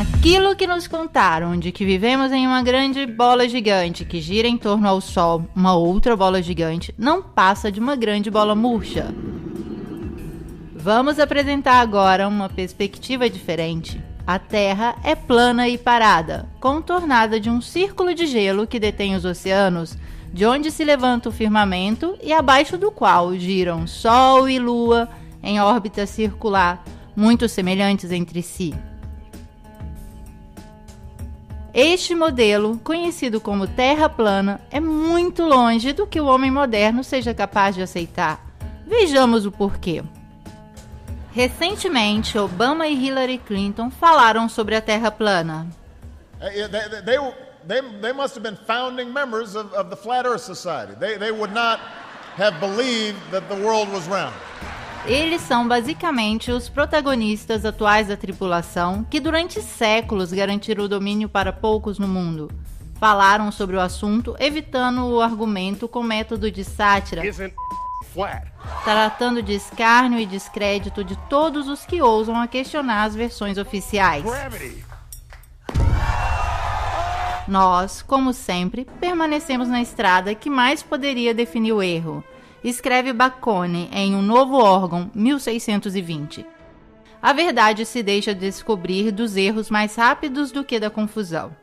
Aquilo que nos contaram de que vivemos em uma grande bola gigante que gira em torno ao Sol, uma outra bola gigante, não passa de uma grande bola murcha. Vamos apresentar agora uma perspectiva diferente. A Terra é plana e parada, contornada de um círculo de gelo que detém os oceanos, de onde se levanta o firmamento e abaixo do qual giram Sol e Lua em órbita circular, muito semelhantes entre si. Este modelo, conhecido como Terra plana, é muito longe do que o homem moderno seja capaz de aceitar. Vejamos o porquê. Recentemente, Obama e Hillary Clinton falaram sobre a Terra plana. They must have been founding members of the Flat Earth Society. They would not have believed that the world was round. Eles são basicamente os protagonistas atuais da tripulação que durante séculos garantiram o domínio para poucos no mundo. Falaram sobre o assunto, evitando o argumento com método de sátira, tratando de escárnio e descrédito de todos os que ousam a questionar as versões oficiais. Nós, como sempre, permanecemos na estrada que mais poderia definir o erro. Escreve Bacone em Um Novo Órgão, 1620. A verdade se deixa descobrir dos erros mais rápidos do que da confusão.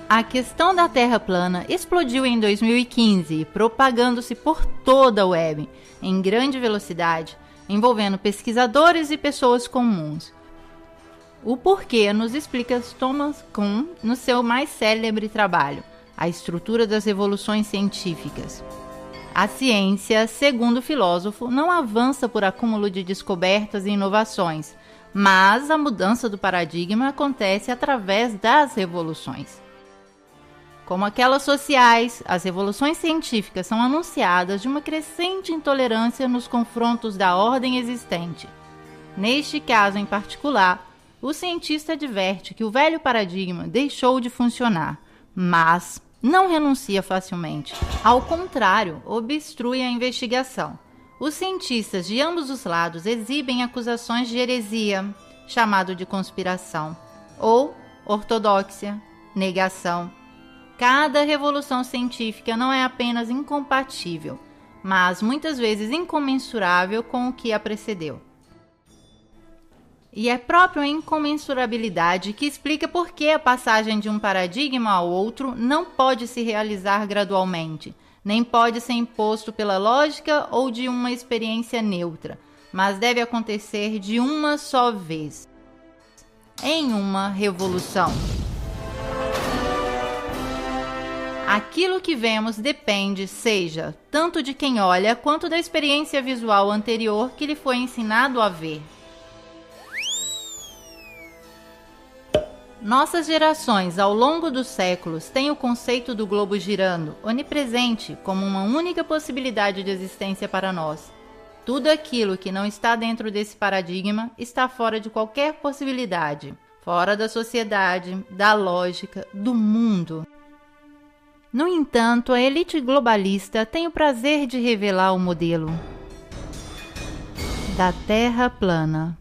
A questão da Terra plana explodiu em 2015, propagando-se por toda a web, em grande velocidade, envolvendo pesquisadores e pessoas comuns. O porquê nos explica Thomas Kuhn no seu mais célebre trabalho, A Estrutura das Revoluções Científicas. A ciência, segundo o filósofo, não avança por acúmulo de descobertas e inovações, mas a mudança do paradigma acontece através das revoluções. Como aquelas sociais, as revoluções científicas são anunciadas de uma crescente intolerância nos confrontos da ordem existente. Neste caso em particular, o cientista adverte que o velho paradigma deixou de funcionar, mas não renuncia facilmente. Ao contrário, obstrui a investigação. Os cientistas de ambos os lados exibem acusações de heresia, chamado de conspiração, ou ortodoxia, negação. Cada revolução científica não é apenas incompatível, mas muitas vezes incomensurável com o que a precedeu. E é próprio a incomensurabilidade que explica por que a passagem de um paradigma ao outro não pode se realizar gradualmente, nem pode ser imposto pela lógica ou de uma experiência neutra, mas deve acontecer de uma só vez, em uma revolução. Aquilo que vemos depende, seja, tanto de quem olha quanto da experiência visual anterior que lhe foi ensinado a ver. Nossas gerações, ao longo dos séculos, têm o conceito do globo girando, onipresente, como uma única possibilidade de existência para nós. Tudo aquilo que não está dentro desse paradigma está fora de qualquer possibilidade, fora da sociedade, da lógica, do mundo. No entanto, a elite globalista tem o prazer de revelar o modelo da Terra plana.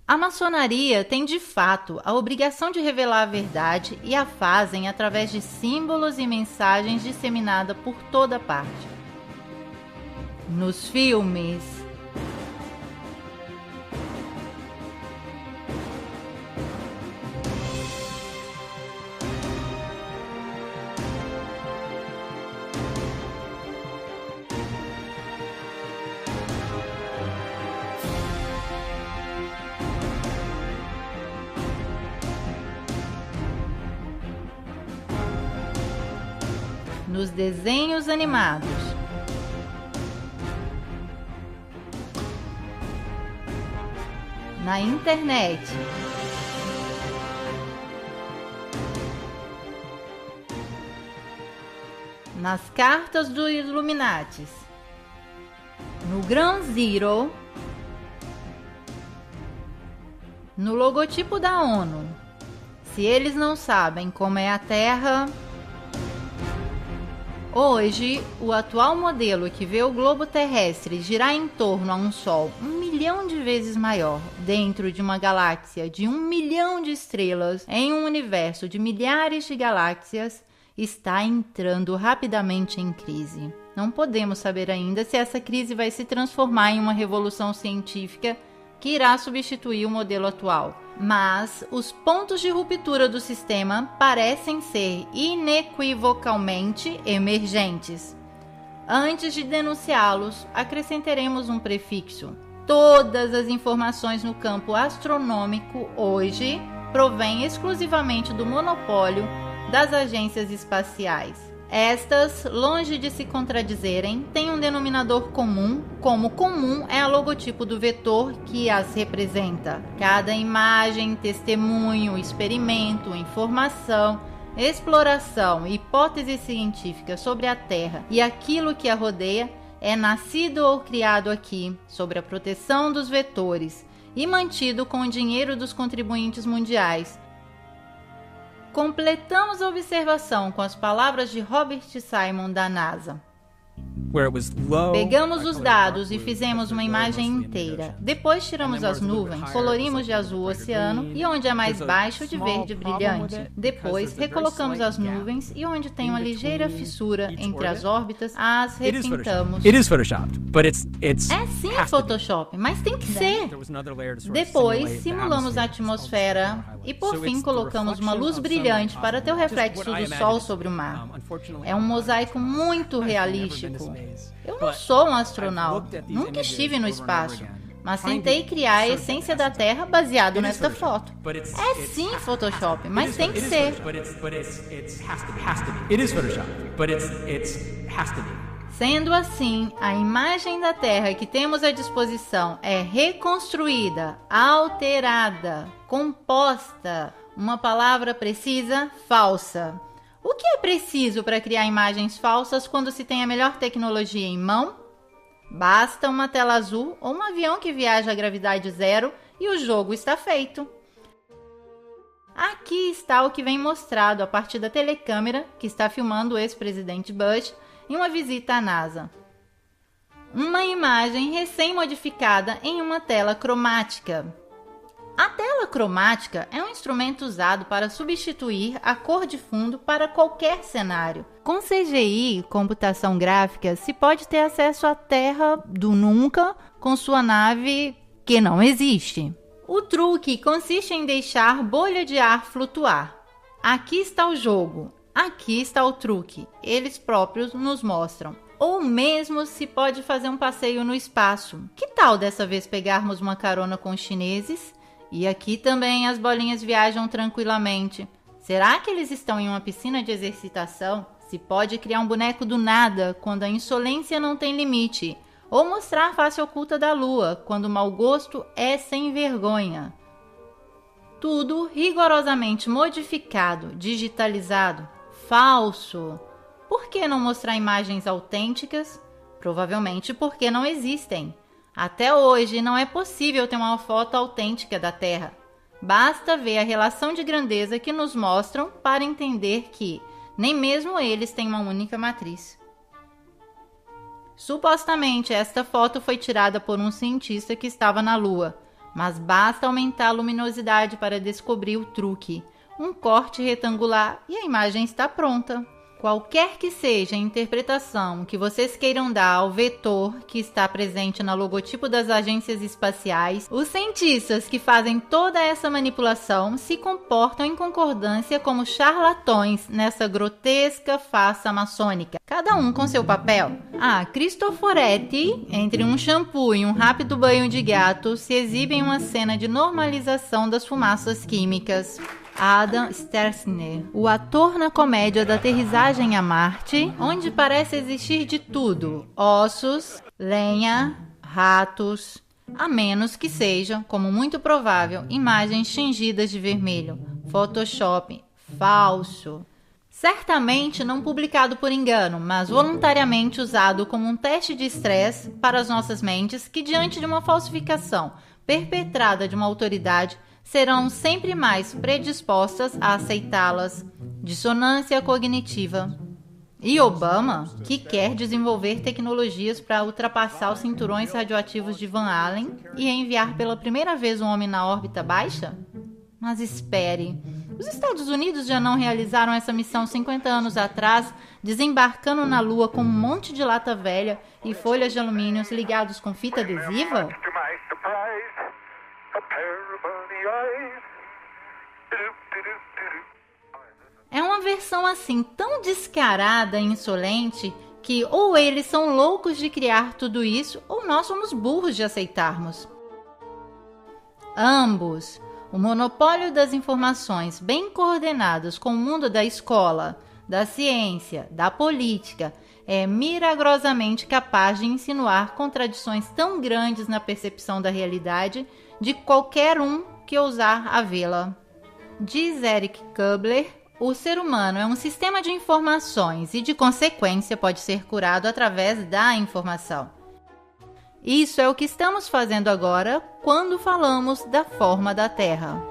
A maçonaria tem, de fato, a obrigação de revelar a verdade e a fazem através de símbolos e mensagens disseminadas por toda parte. Nos filmes, nos desenhos animados, na internet, nas cartas dos Illuminatis, no Ground Zero, no logotipo da ONU. Se eles não sabem como é a Terra... Hoje, o atual modelo que vê o globo terrestre girar em torno a um Sol 1 milhão de vezes maior, dentro de uma galáxia de 1 milhão de estrelas, em um universo de milhares de galáxias, está entrando rapidamente em crise. Não podemos saber ainda se essa crise vai se transformar em uma revolução científica que irá substituir o modelo atual. Mas os pontos de ruptura do sistema parecem ser inequivocalmente emergentes. Antes de denunciá-los, acrescentaremos um prefixo. Todas as informações no campo astronômico hoje provêm exclusivamente do monopólio das agências espaciais. Estas, longe de se contradizerem, têm um denominador comum, como comum é o logotipo do vetor que as representa. Cada imagem, testemunho, experimento, informação, exploração e hipótese científica sobre a Terra e aquilo que a rodeia é nascido ou criado aqui, sob a proteção dos vetores e mantido com o dinheiro dos contribuintes mundiais. Completamos a observação com as palavras de Robert Simon da NASA. Pegamos os dados e fizemos uma imagem inteira. Depois tiramos as nuvens, colorimos de azul o oceano e onde é mais baixo de verde brilhante. Depois recolocamos as nuvens e onde tem uma ligeira fissura entre as órbitas, as repintamos. É sim Photoshop, mas tem que ser. Depois simulamos a atmosfera e por fim colocamos uma luz brilhante para ter o reflexo do sol sobre o mar. É um mosaico muito realístico. Eu não sou um astronauta, nunca estive no espaço, mas tentei criar a essência da Terra baseado nesta foto. É sim Photoshop, mas tem que ser. Sendo assim, a imagem da Terra que temos à disposição é reconstruída, alterada, composta, uma palavra precisa, falsa. O que é preciso para criar imagens falsas quando se tem a melhor tecnologia em mão? Basta uma tela azul ou um avião que viaja a gravidade zero e o jogo está feito. Aqui está o que vem mostrado a partir da telecâmera que está filmando o ex-presidente Bush em uma visita à NASA. Uma imagem recém-modificada em uma tela cromática. A tela cromática é um instrumento usado para substituir a cor de fundo para qualquer cenário. Com CGI, computação gráfica, se pode ter acesso à Terra do nunca com sua nave que não existe. O truque consiste em deixar bolha de ar flutuar. Aqui está o jogo, aqui está o truque. Eles próprios nos mostram. Ou mesmo se pode fazer um passeio no espaço. Que tal dessa vez pegarmos uma carona com os chineses? E aqui também as bolinhas viajam tranquilamente. Será que eles estão em uma piscina de exercitação? Se pode criar um boneco do nada quando a insolência não tem limite. Ou mostrar a face oculta da lua quando o mau gosto é sem vergonha. Tudo rigorosamente modificado, digitalizado, falso. Por que não mostrar imagens autênticas? Provavelmente porque não existem. Até hoje, não é possível ter uma foto autêntica da Terra. Basta ver a relação de grandeza que nos mostram para entender que nem mesmo eles têm uma única matriz. Supostamente, esta foto foi tirada por um cientista que estava na Lua, mas basta aumentar a luminosidade para descobrir o truque. Um corte retangular e a imagem está pronta. Qualquer que seja a interpretação que vocês queiram dar ao vetor que está presente no logotipo das agências espaciais, os cientistas que fazem toda essa manipulação se comportam em concordância como charlatões nessa grotesca farsa maçônica, cada um com seu papel. Cristoforetti, entre um shampoo e um rápido banho de gato, se exibe em uma cena de normalização das fumaças químicas. Adam Stelzner, o ator na comédia da aterrissagem a Marte, onde parece existir de tudo: ossos, lenha, ratos, a menos que sejam, como muito provável, imagens tingidas de vermelho. Photoshop, falso. Certamente não publicado por engano, mas voluntariamente usado como um teste de estresse para as nossas mentes que, diante de uma falsificação perpetrada de uma autoridade, serão sempre mais predispostas a aceitá-las. Dissonância cognitiva. E Obama, que quer desenvolver tecnologias para ultrapassar os cinturões radioativos de Van Allen e enviar pela primeira vez um homem na órbita baixa? Mas espere, os Estados Unidos já não realizaram essa missão 50 anos atrás, desembarcando na Lua com um monte de lata velha e folhas de alumínio ligados com fita adesiva? É uma versão assim tão descarada e insolente que ou eles são loucos de criar tudo isso ou nós somos burros de aceitarmos. Ambos. O monopólio das informações bem coordenadas com o mundo da escola, da ciência, da política é milagrosamente capaz de insinuar contradições tão grandes na percepção da realidade de qualquer um que ousar a vê-la. Diz Eric Kubler, o ser humano é um sistema de informações e, de consequência, pode ser curado através da informação. Isso é o que estamos fazendo agora quando falamos da forma da Terra.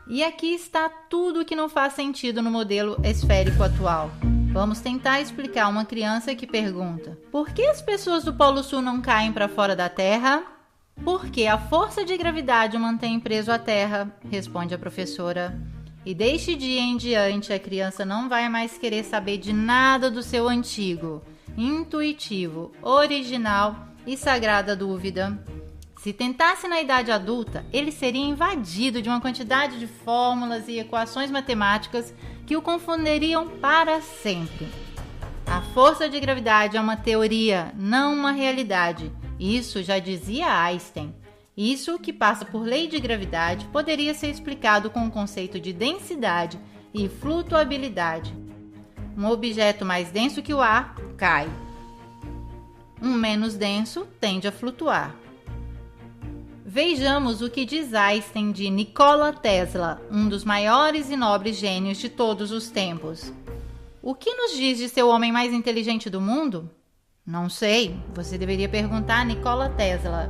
E aqui está tudo que não faz sentido no modelo esférico atual. Vamos tentar explicar uma criança que pergunta: por que as pessoas do Polo Sul não caem para fora da Terra? Porque a força de gravidade o mantém preso à Terra, responde a professora. E deste dia em diante a criança não vai mais querer saber de nada do seu antigo, intuitivo, original e sagrada dúvida. Se tentasse na idade adulta, ele seria invadido de uma quantidade de fórmulas e equações matemáticas que o confundiriam para sempre. A força de gravidade é uma teoria, não uma realidade. Isso já dizia Einstein. Isso, que passa por lei de gravidade, poderia ser explicado com o conceito de densidade e flutuabilidade. Um objeto mais denso que o ar cai. Um menos denso tende a flutuar. Vejamos o que diz Einstein de Nikola Tesla, um dos maiores e nobres gênios de todos os tempos. O que nos diz de ser o homem mais inteligente do mundo? Não sei, você deveria perguntar a Nikola Tesla.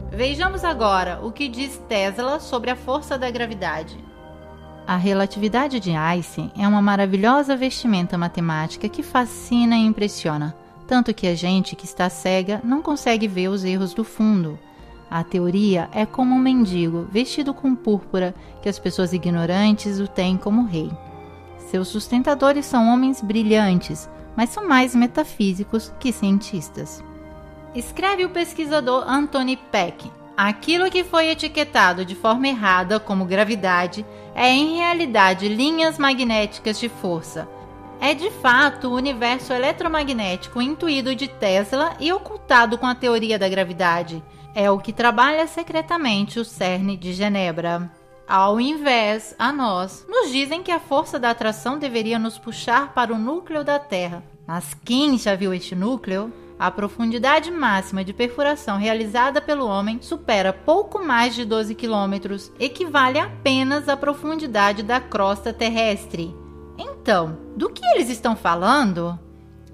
Vejamos agora o que diz Tesla sobre a força da gravidade. A relatividade de Einstein é uma maravilhosa vestimenta matemática que fascina e impressiona, tanto que a gente que está cega não consegue ver os erros do fundo. A teoria é como um mendigo vestido com púrpura que as pessoas ignorantes o têm como rei. Seus sustentadores são homens brilhantes, mas são mais metafísicos que cientistas. Escreve o pesquisador Anthony Peck: aquilo que foi etiquetado de forma errada como gravidade é em realidade linhas magnéticas de força. É de fato o universo eletromagnético intuído de Tesla e ocultado com a teoria da gravidade. É o que trabalha secretamente o CERN de Genebra. Ao invés, a nós, nos dizem que a força da atração deveria nos puxar para o núcleo da Terra. Mas quem já viu este núcleo? A profundidade máxima de perfuração realizada pelo homem supera pouco mais de 12 quilômetros, equivale apenas à profundidade da crosta terrestre. Então, do que eles estão falando?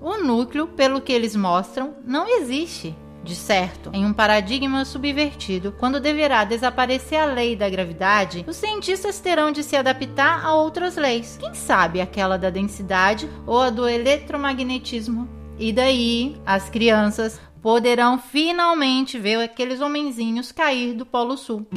O núcleo, pelo que eles mostram, não existe. De certo, em um paradigma subvertido, quando deverá desaparecer a lei da gravidade, os cientistas terão de se adaptar a outras leis. Quem sabe aquela da densidade ou a do eletromagnetismo? E daí, as crianças poderão finalmente ver aqueles homenzinhos cair do Polo Sul.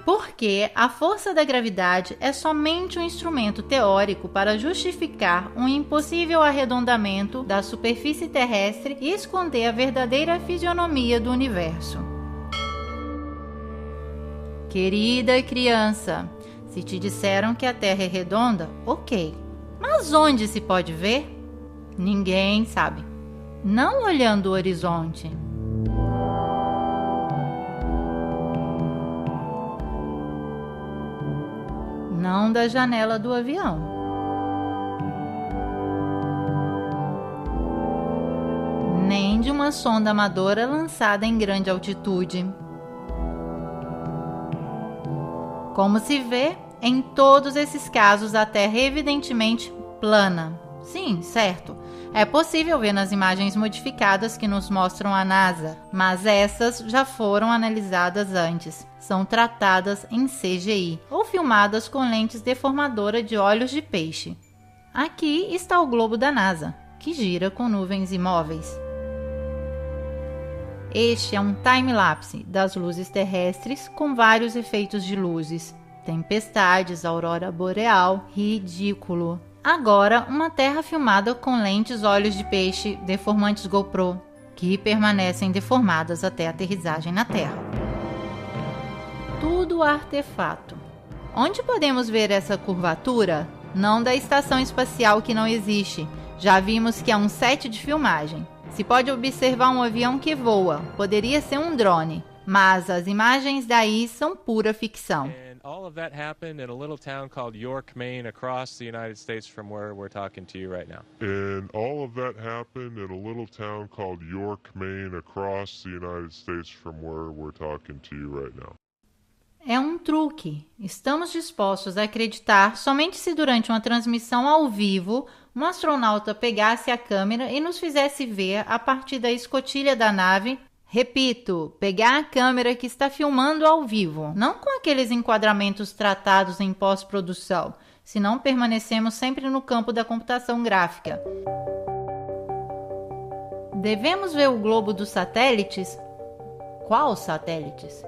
Porque a força da gravidade é somente um instrumento teórico para justificar um impossível arredondamento da superfície terrestre e esconder a verdadeira fisionomia do universo. Querida criança, se te disseram que a Terra é redonda, ok. Mas onde se pode ver? Ninguém sabe. Não olhando o horizonte. Não da janela do avião. Nem de uma sonda amadora lançada em grande altitude. Como se vê, em todos esses casos a Terra é evidentemente plana. Sim, certo. É possível ver nas imagens modificadas que nos mostram a NASA, mas essas já foram analisadas antes. São tratadas em CGI ou filmadas com lentes deformadoras de olhos de peixe. Aqui está o globo da NASA, que gira com nuvens imóveis. Este é um time-lapse das luzes terrestres com vários efeitos de luzes. Tempestades, aurora boreal, ridículo. Agora, uma Terra filmada com lentes olhos de peixe deformantes GoPro, que permanecem deformadas até a aterrissagem na Terra. Tudo artefato. Onde podemos ver essa curvatura? Não da estação espacial que não existe. Já vimos que é um set de filmagem. Se pode observar um avião que voa, poderia ser um drone, mas as imagens daí são pura ficção. All of that happened in a little town called York, Maine, across the United States from where we're talking to you right now. And all of that happened in a little town called York, Maine, across the United States from where we're talking to you right now. É um truque. Estamos dispostos a acreditar somente se durante uma transmissão ao vivo um astronauta pegasse a câmera e nos fizesse ver a partir da escotilha da nave. Repito, pegar a câmera que está filmando ao vivo, não com aqueles enquadramentos tratados em pós-produção, senão permanecemos sempre no campo da computação gráfica. Devemos ver o globo dos satélites? Qual satélites?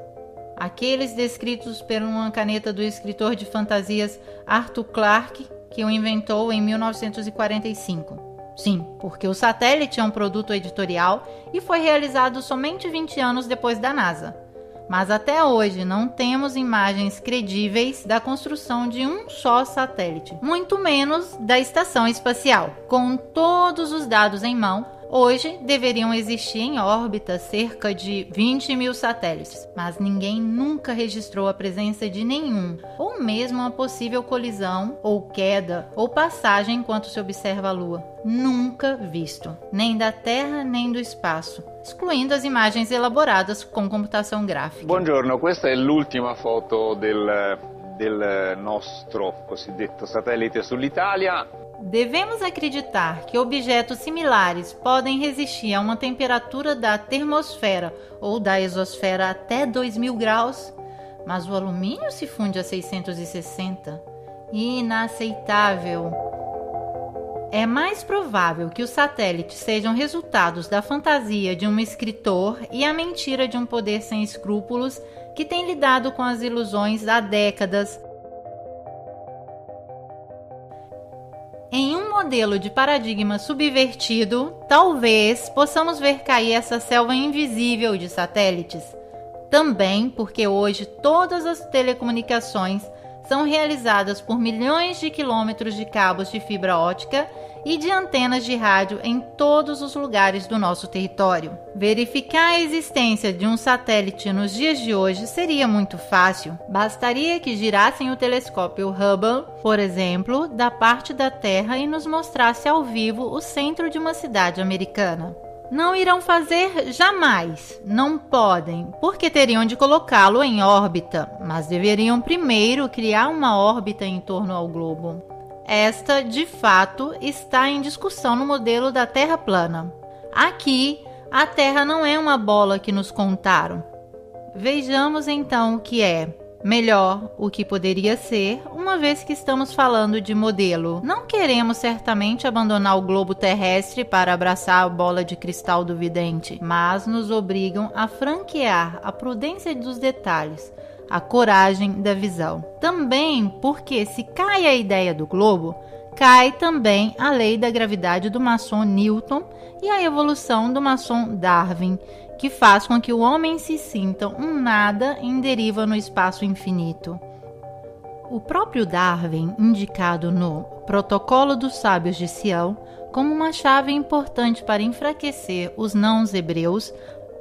Aqueles descritos por uma caneta do escritor de fantasias Arthur Clarke, que o inventou em 1945. Sim, porque o satélite é um produto editorial e foi realizado somente 20 anos depois da NASA. Mas até hoje não temos imagens credíveis da construção de um só satélite, muito menos da estação espacial. Com todos os dados em mão, hoje deveriam existir em órbita cerca de 20 mil satélites, mas ninguém nunca registrou a presença de nenhum, ou mesmo uma possível colisão, ou queda, ou passagem enquanto se observa a Lua. Nunca visto, nem da Terra nem do espaço, excluindo as imagens elaboradas com computação gráfica. Buongiorno, questa è l'ultima foto del nostro cosiddetto satellite sull'Italia. Devemos acreditar que objetos similares podem resistir a uma temperatura da termosfera ou da exosfera até 2000 graus, mas o alumínio se funde a 660. Inaceitável. É mais provável que os satélites sejam resultados da fantasia de um escritor e a mentira de um poder sem escrúpulos que tem lidado com as ilusões há décadas. Em um modelo de paradigma subvertido, talvez possamos ver cair essa selva invisível de satélites. Também porque hoje todas as telecomunicações são realizadas por milhões de quilômetros de cabos de fibra ótica e de antenas de rádio em todos os lugares do nosso território. Verificar a existência de um satélite nos dias de hoje seria muito fácil. Bastaria que girassem o telescópio Hubble, por exemplo, da parte da Terra e nos mostrasse ao vivo o centro de uma cidade americana. Não irão fazer jamais, não podem, porque teriam de colocá-lo em órbita, mas deveriam primeiro criar uma órbita em torno ao globo. Esta, de fato, está em discussão no modelo da Terra plana. Aqui, a Terra não é uma bola que nos contaram. Vejamos então o que é. Melhor, o que poderia ser, uma vez que estamos falando de modelo. Não queremos certamente abandonar o globo terrestre para abraçar a bola de cristal do vidente, mas nos obrigam a franquear a prudência dos detalhes, a coragem da visão. Também porque se cai a ideia do globo, cai também a lei da gravidade do maçom Newton e a evolução do maçom Darwin, que faz com que o homem se sinta um nada em deriva no espaço infinito. O próprio Darwin, indicado no Protocolo dos Sábios de Sião como uma chave importante para enfraquecer os não-hebreus,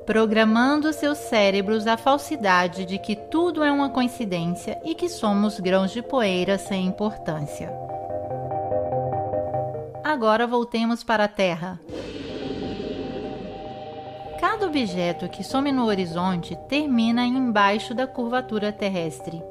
programando seus cérebros à falsidade de que tudo é uma coincidência e que somos grãos de poeira sem importância. Agora voltemos para a Terra. Cada objeto que some no horizonte termina embaixo da curvatura terrestre.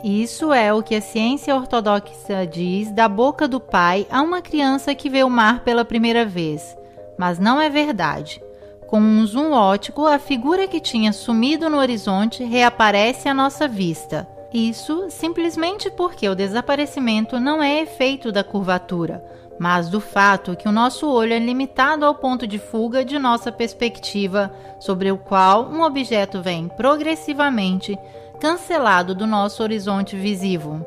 Isso é o que a ciência ortodoxa diz da boca do pai a uma criança que vê o mar pela primeira vez. Mas não é verdade. Com um zoom óptico, a figura que tinha sumido no horizonte reaparece à nossa vista. Isso simplesmente porque o desaparecimento não é efeito da curvatura, mas do fato que o nosso olho é limitado ao ponto de fuga de nossa perspectiva, sobre o qual um objeto vem progressivamente cancelado do nosso horizonte visível.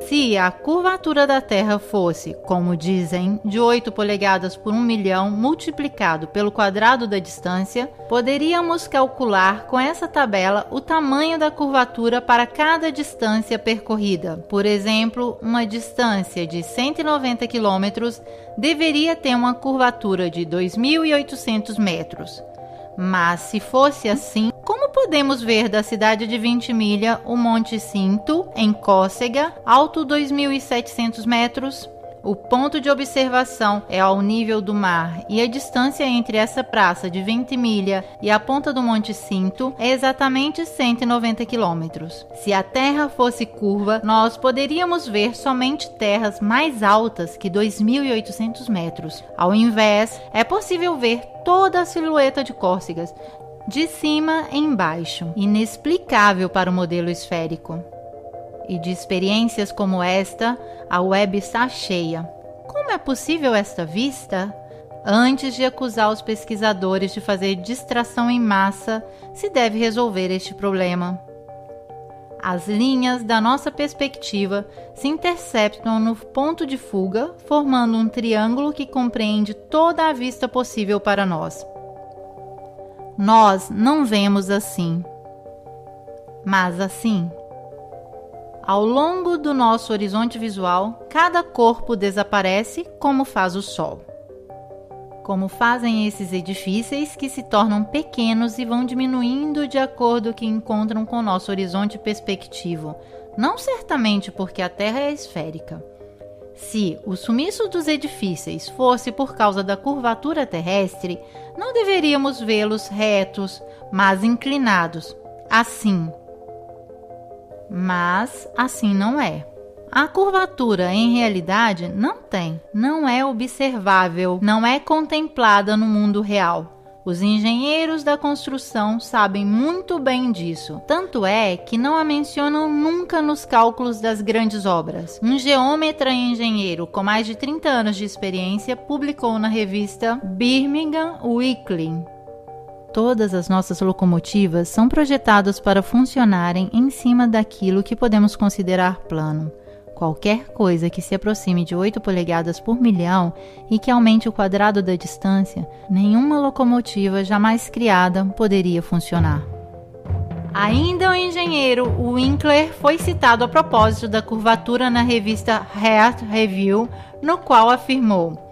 Se a curvatura da Terra fosse, como dizem, de 8 polegadas por 1 milhão multiplicado pelo quadrado da distância, poderíamos calcular com essa tabela o tamanho da curvatura para cada distância percorrida. Por exemplo, uma distância de 190 km deveria ter uma curvatura de 2.800 metros. Mas se fosse assim, como podemos ver da cidade de Ventimiglia o Monte Cinto, em Córcega, alto 2.700 metros? O ponto de observação é ao nível do mar e a distância entre essa praça de Ventimiglia e a ponta do Monte Cinto é exatamente 190 quilômetros. Se a Terra fosse curva, nós poderíamos ver somente terras mais altas que 2.800 metros. Ao invés, é possível ver toda a silhueta de Córcega, de cima em baixo, inexplicável para o modelo esférico. E de experiências como esta, a web está cheia. Como é possível esta vista? Antes de acusar os pesquisadores de fazer distração em massa, se deve resolver este problema. As linhas da nossa perspectiva se interceptam no ponto de fuga, formando um triângulo que compreende toda a vista possível para nós. Nós não vemos assim, mas assim. Ao longo do nosso horizonte visual, cada corpo desaparece como faz o Sol. Como fazem esses edifícios que se tornam pequenos e vão diminuindo de acordo que encontram com o nosso horizonte perspectivo, não certamente porque a Terra é esférica. Se o sumiço dos edifícios fosse por causa da curvatura terrestre, não deveríamos vê-los retos, mas inclinados, assim. Mas assim não é. A curvatura, em realidade, não é observável, não é contemplada no mundo real. Os engenheiros da construção sabem muito bem disso. Tanto é que não a mencionam nunca nos cálculos das grandes obras. Um geômetra e engenheiro com mais de 30 anos de experiência publicou na revista Birmingham Weekly. Todas as nossas locomotivas são projetadas para funcionarem em cima daquilo que podemos considerar plano. Qualquer coisa que se aproxime de 8 polegadas por milhão e que aumente o quadrado da distância, nenhuma locomotiva jamais criada poderia funcionar. Ainda o engenheiro Winkler foi citado a propósito da curvatura na revista Earth Review, no qual afirmou: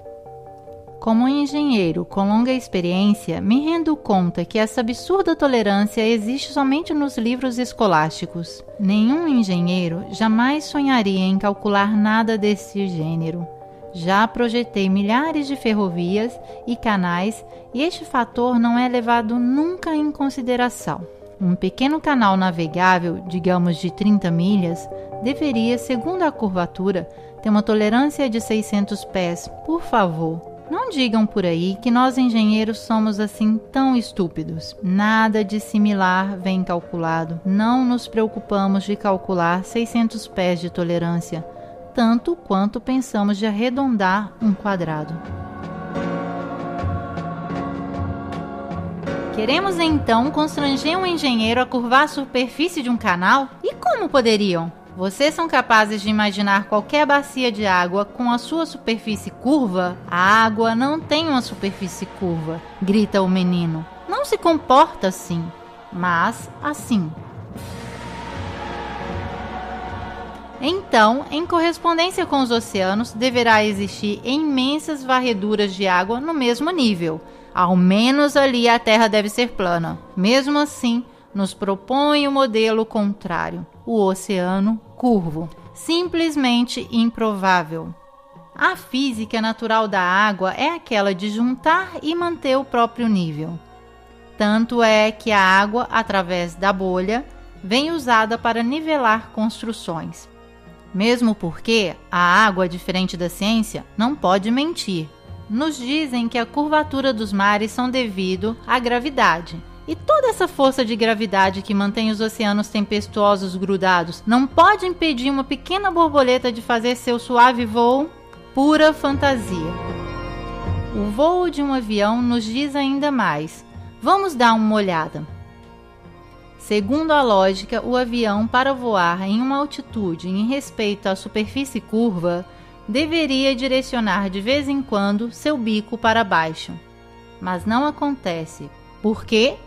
como um engenheiro com longa experiência, me rendo conta que essa absurda tolerância existe somente nos livros escolásticos. Nenhum engenheiro jamais sonharia em calcular nada desse gênero. Já projetei milhares de ferrovias e canais e este fator não é levado nunca em consideração. Um pequeno canal navegável, digamos de 30 milhas, deveria, segundo a curvatura, ter uma tolerância de 600 pés. Por favor, não digam por aí que nós engenheiros somos assim tão estúpidos. Nada de similar vem calculado. Não nos preocupamos de calcular 600 pés de tolerância, tanto quanto pensamos de arredondar um quadrado. Queremos então constranger um engenheiro a curvar a superfície de um canal? E como poderiam? Vocês são capazes de imaginar qualquer bacia de água com a sua superfície curva? A água não tem uma superfície curva, grita o menino. Não se comporta assim, mas assim. Então, em correspondência com os oceanos, deverá existir imensas varreduras de água no mesmo nível. Ao menos ali a Terra deve ser plana. Mesmo assim, nos propõe o modelo contrário, o oceano curvo. Simplesmente improvável. A física natural da água é aquela de juntar e manter o próprio nível. Tanto é que a água, através da bolha, vem usada para nivelar construções. Mesmo porque a água, diferente da ciência, não pode mentir. Nos dizem que a curvatura dos mares são devido à gravidade. E toda essa força de gravidade que mantém os oceanos tempestuosos grudados não pode impedir uma pequena borboleta de fazer seu suave voo? Pura fantasia. O voo de um avião nos diz ainda mais. Vamos dar uma olhada. Segundo a lógica, o avião, para voar em uma altitude em respeito à superfície curva, deveria direcionar de vez em quando seu bico para baixo. Mas não acontece. Por quê?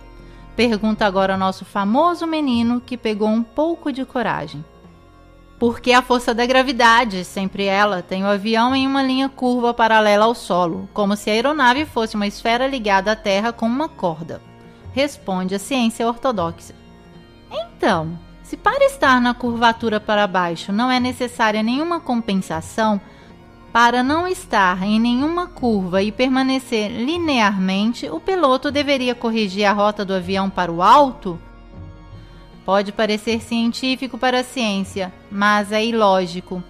Pergunta agora nosso famoso menino que pegou um pouco de coragem. Porque a força da gravidade, sempre ela, tem o avião em uma linha curva paralela ao solo, como se a aeronave fosse uma esfera ligada à Terra com uma corda. Responde a ciência ortodoxa. Então, se para estar na curvatura para baixo não é necessária nenhuma compensação, para não estar em nenhuma curva e permanecer linearmente, o piloto deveria corrigir a rota do avião para o alto? Pode parecer científico para a ciência, mas é ilógico.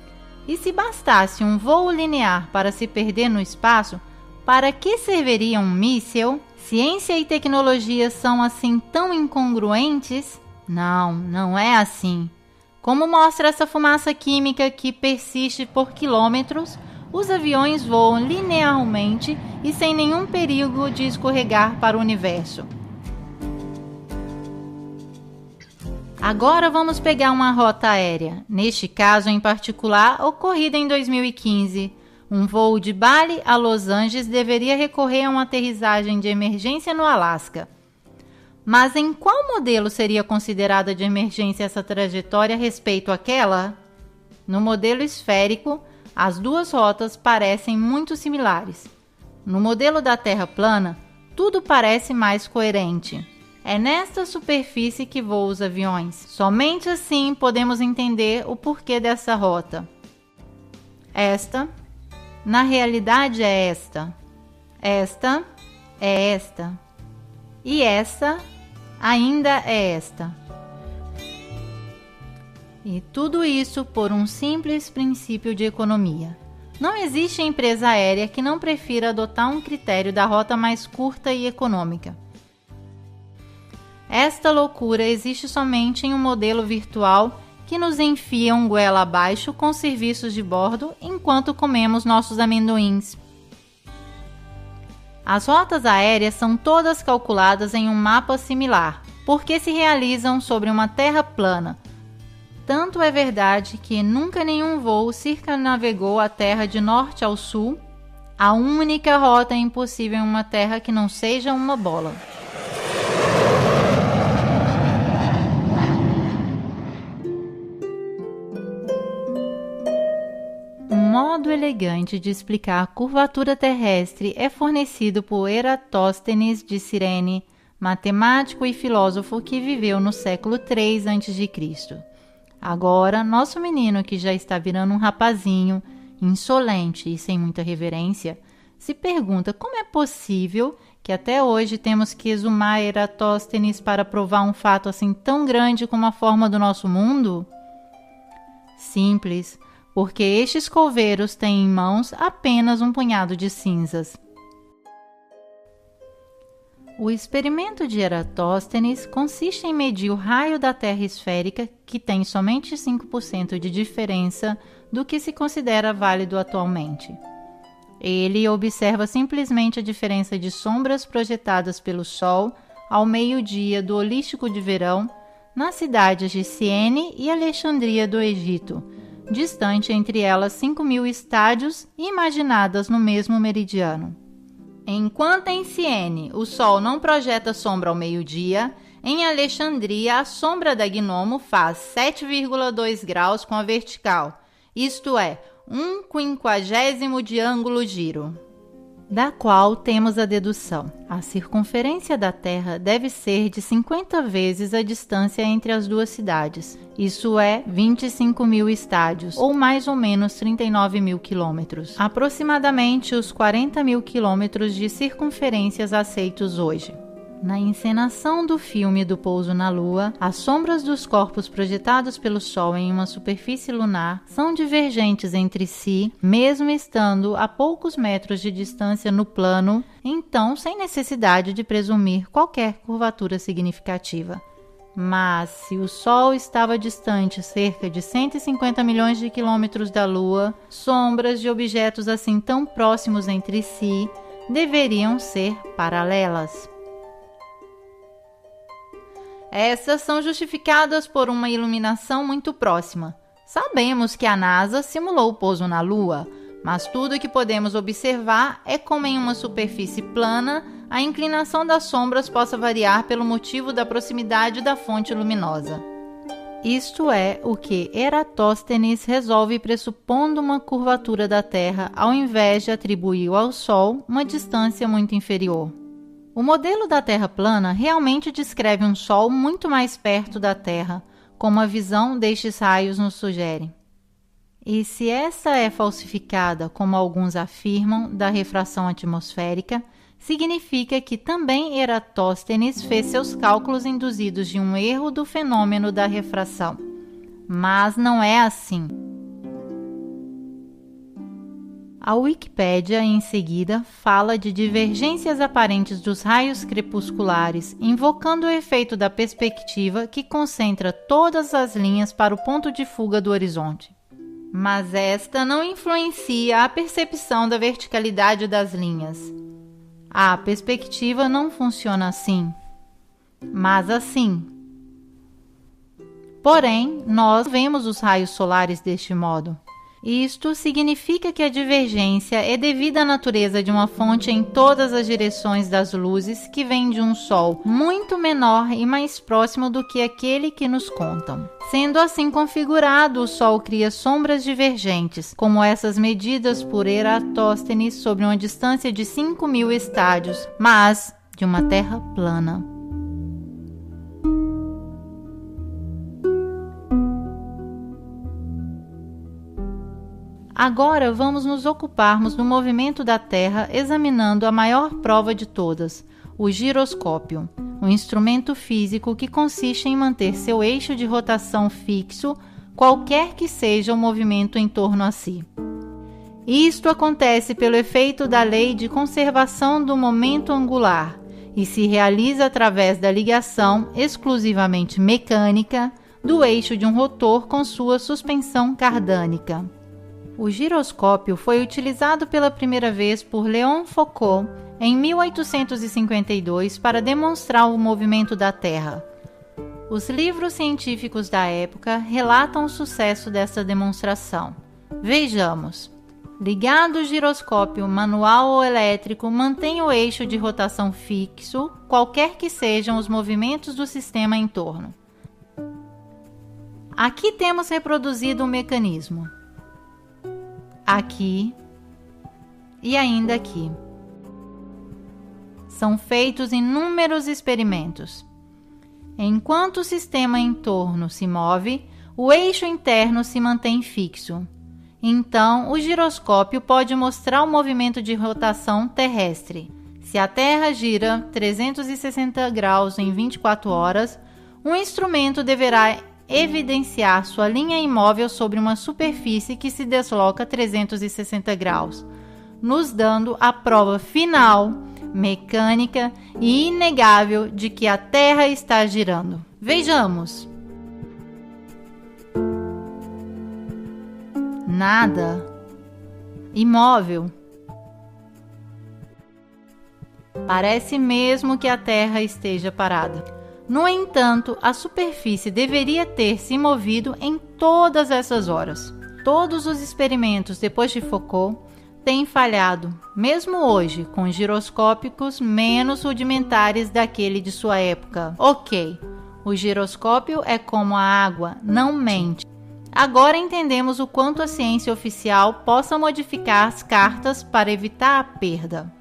E se bastasse um voo linear para se perder no espaço, para que serviria um míssil? Ciência e tecnologia são assim tão incongruentes? Não, não é assim. Como mostra essa fumaça química que persiste por quilômetros, os aviões voam linearmente e sem nenhum perigo de escorregar para o universo. Agora vamos pegar uma rota aérea, neste caso em particular, ocorrida em 2015. Um voo de Bali a Los Angeles deveria recorrer a uma aterrissagem de emergência no Alasca. Mas em qual modelo seria considerada de emergência essa trajetória a respeito àquela? No modelo esférico, as duas rotas parecem muito similares. No modelo da Terra plana, tudo parece mais coerente. É nesta superfície que voam os aviões. Somente assim podemos entender o porquê dessa rota. Esta, na realidade, é esta. Esta é esta. E essa ainda é esta. E tudo isso por um simples princípio de economia. Não existe empresa aérea que não prefira adotar um critério da rota mais curta e econômica. Esta loucura existe somente em um modelo virtual que nos enfia um goela abaixo com serviços de bordo enquanto comemos nossos amendoins. As rotas aéreas são todas calculadas em um mapa similar, porque se realizam sobre uma terra plana. Tanto é verdade que nunca nenhum voo circunnavegou a Terra de norte ao sul. A única rota impossível em uma terra que não seja uma bola. Um modo elegante de explicar a curvatura terrestre é fornecido por Eratóstenes de Cirene, matemático e filósofo que viveu no século III a.C. Agora, nosso menino, que já está virando um rapazinho, insolente e sem muita reverência, se pergunta como é possível que até hoje temos que exumar Eratóstenes para provar um fato assim tão grande como a forma do nosso mundo? Simples, porque estes coveiros têm em mãos apenas um punhado de cinzas. O experimento de Eratóstenes consiste em medir o raio da Terra esférica, que tem somente 5% de diferença do que se considera válido atualmente. Ele observa simplesmente a diferença de sombras projetadas pelo Sol ao meio-dia do holístico de verão nas cidades de Siene e Alexandria do Egito, distante entre elas 5.000 estádios imaginadas no mesmo meridiano. Enquanto em Siene o Sol não projeta sombra ao meio-dia, em Alexandria a sombra da Gnomo faz 7,2 graus com a vertical, isto é, 1/50 de ângulo giro. Da qual temos a dedução: a circunferência da Terra deve ser de 50 vezes a distância entre as duas cidades, isso é 25.000 estádios, ou mais ou menos 39.000 quilômetros, aproximadamente os 40.000 quilômetros de circunferências aceitos hoje. Na encenação do filme do pouso na Lua, as sombras dos corpos projetados pelo Sol em uma superfície lunar são divergentes entre si, mesmo estando a poucos metros de distância no plano, então sem necessidade de presumir qualquer curvatura significativa. Mas, se o Sol estava distante cerca de 150 milhões de quilômetros da Lua, sombras de objetos assim tão próximos entre si deveriam ser paralelas. Essas são justificadas por uma iluminação muito próxima. Sabemos que a NASA simulou o pouso na Lua, mas tudo o que podemos observar é como em uma superfície plana, a inclinação das sombras possa variar pelo motivo da proximidade da fonte luminosa. Isto é o que Eratóstenes resolve pressupondo uma curvatura da Terra ao invés de atribuir ao Sol uma distância muito inferior. O modelo da Terra plana realmente descreve um Sol muito mais perto da Terra, como a visão destes raios nos sugere. E se essa é falsificada, como alguns afirmam, da refração atmosférica, significa que também Eratóstenes fez seus cálculos induzidos de um erro do fenômeno da refração. Mas não é assim. A Wikipédia, em seguida, fala de divergências aparentes dos raios crepusculares, invocando o efeito da perspectiva que concentra todas as linhas para o ponto de fuga do horizonte. Mas esta não influencia a percepção da verticalidade das linhas. A perspectiva não funciona assim, mas assim. Porém, nós vemos os raios solares deste modo. Isto significa que a divergência é devida à natureza de uma fonte em todas as direções das luzes que vem de um Sol muito menor e mais próximo do que aquele que nos contam. Sendo assim configurado, o Sol cria sombras divergentes, como essas medidas por Eratóstenes sobre uma distância de 5.000 estádios, mas de uma Terra plana. Agora vamos nos ocuparmos do movimento da Terra examinando a maior prova de todas, o giroscópio, um instrumento físico que consiste em manter seu eixo de rotação fixo, qualquer que seja o movimento em torno a si. Isto acontece pelo efeito da lei de conservação do momento angular e se realiza através da ligação exclusivamente mecânica do eixo de um rotor com sua suspensão cardânica. O giroscópio foi utilizado pela primeira vez por Léon Foucault em 1852 para demonstrar o movimento da Terra. Os livros científicos da época relatam o sucesso dessa demonstração. Vejamos. Ligado o giroscópio manual ou elétrico, mantém o eixo de rotação fixo, qualquer que sejam os movimentos do sistema em torno. Aqui temos reproduzido o mecanismo. Aqui e ainda aqui. São feitos inúmeros experimentos. Enquanto o sistema em torno se move, o eixo interno se mantém fixo. Então, o giroscópio pode mostrar o movimento de rotação terrestre. Se a Terra gira 360 graus em 24 horas, o instrumento deverá evidenciar sua linha imóvel sobre uma superfície que se desloca 360 graus, nos dando a prova final, mecânica e inegável de que a Terra está girando. Vejamos. Nada. Imóvel. Parece mesmo que a Terra esteja parada. No entanto, a superfície deveria ter se movido em todas essas horas. Todos os experimentos depois de Foucault têm falhado, mesmo hoje, com giroscópicos menos rudimentares daquele de sua época. Ok, o giroscópio é como a água, não mente. Agora entendemos o quanto a ciência oficial possa modificar as cartas para evitar a perda.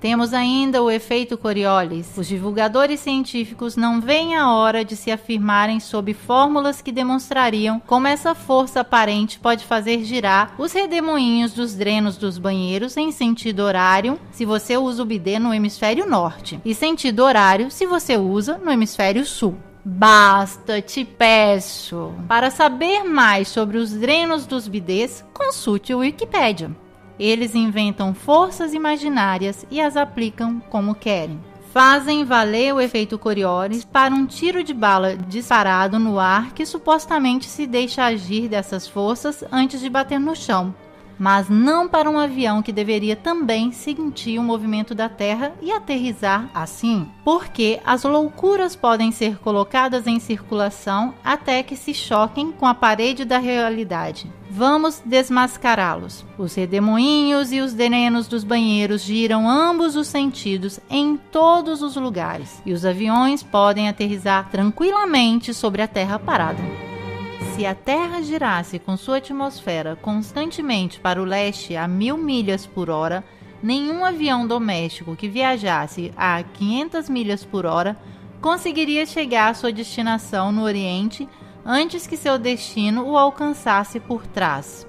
Temos ainda o efeito Coriolis. Os divulgadores científicos não veem a hora de se afirmarem sob fórmulas que demonstrariam como essa força aparente pode fazer girar os redemoinhos dos drenos dos banheiros em sentido horário se você usa o bidê no hemisfério norte e sentido horário se você usa no hemisfério sul. Basta, te peço. Para saber mais sobre os drenos dos bidês, consulte o Wikipédia. Eles inventam forças imaginárias e as aplicam como querem. Fazem valer o efeito Coriolis para um tiro de bala disparado no ar que supostamente se deixa agir dessas forças antes de bater no chão, mas não para um avião que deveria também sentir o movimento da Terra e aterrissar assim, porque as loucuras podem ser colocadas em circulação até que se choquem com a parede da realidade. Vamos desmascará-los. Os redemoinhos e os drenos dos banheiros giram ambos os sentidos em todos os lugares, e os aviões podem aterrissar tranquilamente sobre a Terra parada. Se a Terra girasse com sua atmosfera constantemente para o leste a 1000 milhas por hora, nenhum avião doméstico que viajasse a 500 milhas por hora conseguiria chegar à sua destinação no Oriente antes que seu destino o alcançasse por trás.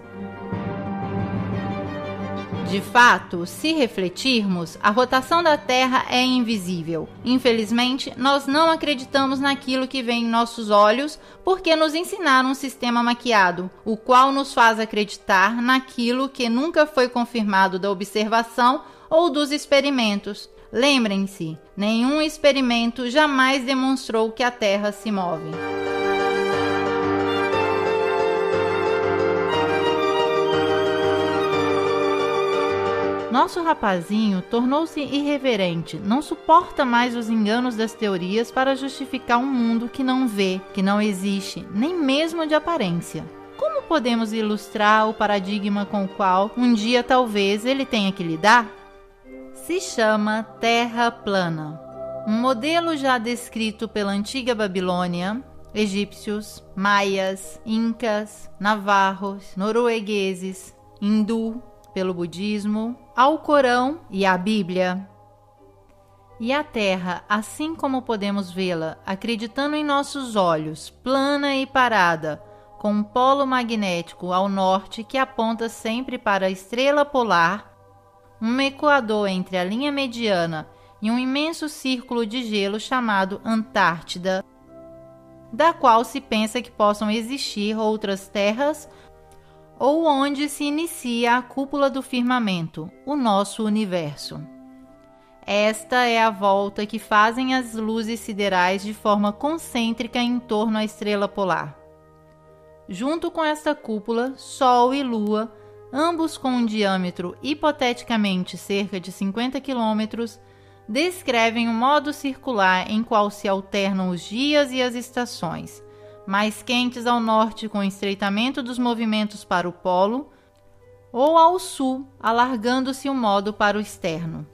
De fato, se refletirmos, a rotação da Terra é invisível. Infelizmente, nós não acreditamos naquilo que vê em nossos olhos porque nos ensinaram um sistema maquiado, o qual nos faz acreditar naquilo que nunca foi confirmado da observação ou dos experimentos. Lembrem-se, nenhum experimento jamais demonstrou que a Terra se move. Nosso rapazinho tornou-se irreverente, não suporta mais os enganos das teorias para justificar um mundo que não vê, que não existe, nem mesmo de aparência. Como podemos ilustrar o paradigma com o qual um dia talvez ele tenha que lidar? Se chama Terra plana. Um modelo já descrito pela antiga Babilônia, egípcios, maias, incas, navarros, noruegueses, hindu, pelo budismo, ao Corão e à Bíblia. E a Terra, assim como podemos vê-la, acreditando em nossos olhos, plana e parada, com um polo magnético ao norte que aponta sempre para a estrela polar, um equador entre a linha mediana e um imenso círculo de gelo chamado Antártida, da qual se pensa que possam existir outras terras ou onde se inicia a cúpula do firmamento, o nosso universo. Esta é a volta que fazem as luzes siderais de forma concêntrica em torno à estrela polar. Junto com esta cúpula, Sol e Lua, ambos com um diâmetro hipoteticamente cerca de 50 km, descrevem um modo circular em qual se alternam os dias e as estações, mais quentes ao norte com o estreitamento dos movimentos para o polo, ou ao sul, alargando-se o modo para o externo.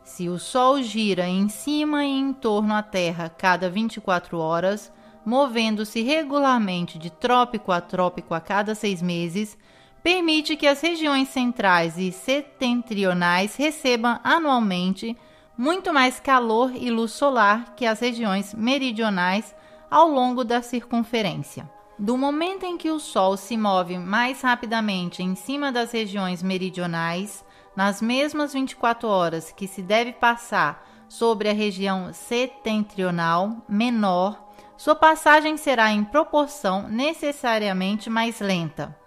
Se o Sol gira em cima e em torno à Terra cada 24 horas, movendo-se regularmente de trópico a trópico a cada 6 meses, permite que as regiões centrais e setentrionais recebam anualmente muito mais calor e luz solar que as regiões meridionais ao longo da circunferência. Do momento em que o Sol se move mais rapidamente em cima das regiões meridionais, nas mesmas 24 horas que se deve passar sobre a região setentrional menor, sua passagem será em proporção necessariamente mais lenta.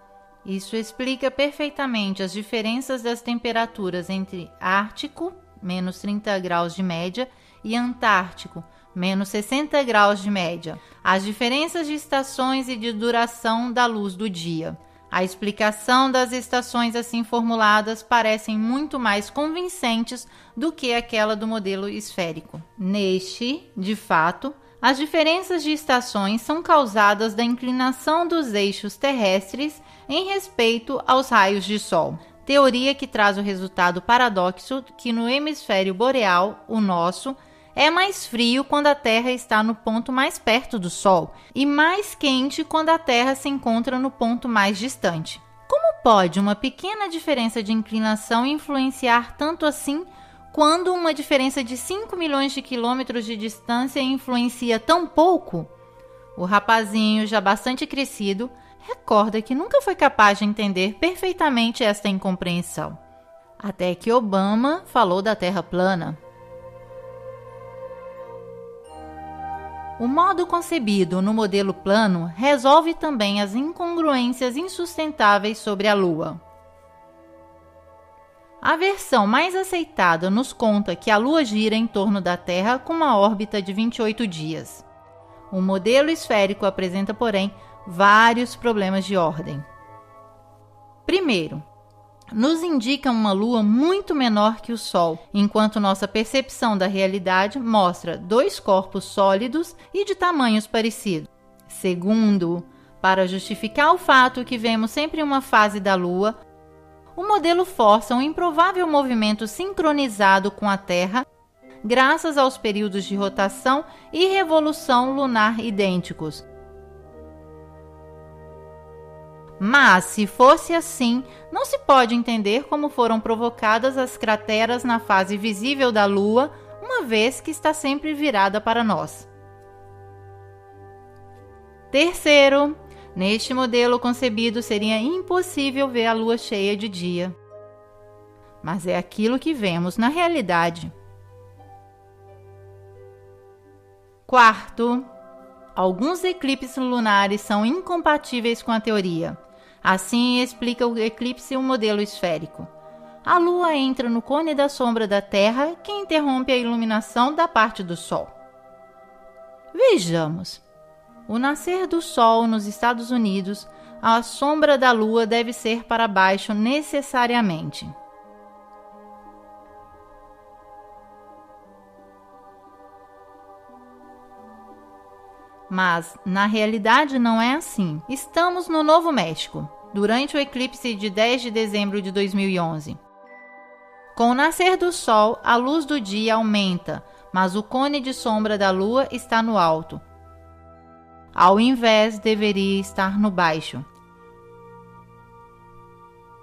Isso explica perfeitamente as diferenças das temperaturas entre Ártico, menos 30 graus de média, e Antártico, menos 60 graus de média, as diferenças de estações e de duração da luz do dia. A explicação das estações assim formuladas parecem muito mais convincentes do que aquela do modelo esférico. Neste, de fato, as diferenças de estações são causadas da inclinação dos eixos terrestres em respeito aos raios de Sol. Teoria que traz o resultado paradoxo que no hemisfério boreal, o nosso, é mais frio quando a Terra está no ponto mais perto do Sol e mais quente quando a Terra se encontra no ponto mais distante. Como pode uma pequena diferença de inclinação influenciar tanto assim, quando uma diferença de 5 milhões de quilômetros de distância influencia tão pouco? O rapazinho, já bastante crescido, recorda que nunca foi capaz de entender perfeitamente esta incompreensão. Até que Obama falou da Terra plana. O modo concebido no modelo plano resolve também as incongruências insustentáveis sobre a Lua. A versão mais aceitada nos conta que a Lua gira em torno da Terra com uma órbita de 28 dias. O modelo esférico apresenta, porém, vários problemas de ordem. Primeiro, nos indica uma Lua muito menor que o Sol, enquanto nossa percepção da realidade mostra dois corpos sólidos e de tamanhos parecidos. Segundo, para justificar o fato que vemos sempre uma fase da Lua, o modelo força um improvável movimento sincronizado com a Terra, graças aos períodos de rotação e revolução lunar idênticos. Mas, se fosse assim, não se pode entender como foram provocadas as crateras na fase visível da Lua, uma vez que está sempre virada para nós. Terceiro, neste modelo concebido seria impossível ver a Lua cheia de dia. Mas é aquilo que vemos na realidade. Quarto, alguns eclipses lunares são incompatíveis com a teoria. Assim explica o eclipse um modelo esférico. A Lua entra no cone da sombra da Terra, que interrompe a iluminação da parte do Sol. Vejamos. O nascer do Sol nos Estados Unidos, a sombra da Lua deve ser para baixo necessariamente. Mas, na realidade, não é assim. Estamos no Novo México, durante o eclipse de 10 de dezembro de 2011. Com o nascer do Sol, a luz do dia aumenta, mas o cone de sombra da Lua está no alto. Ao invés, deveria estar no baixo.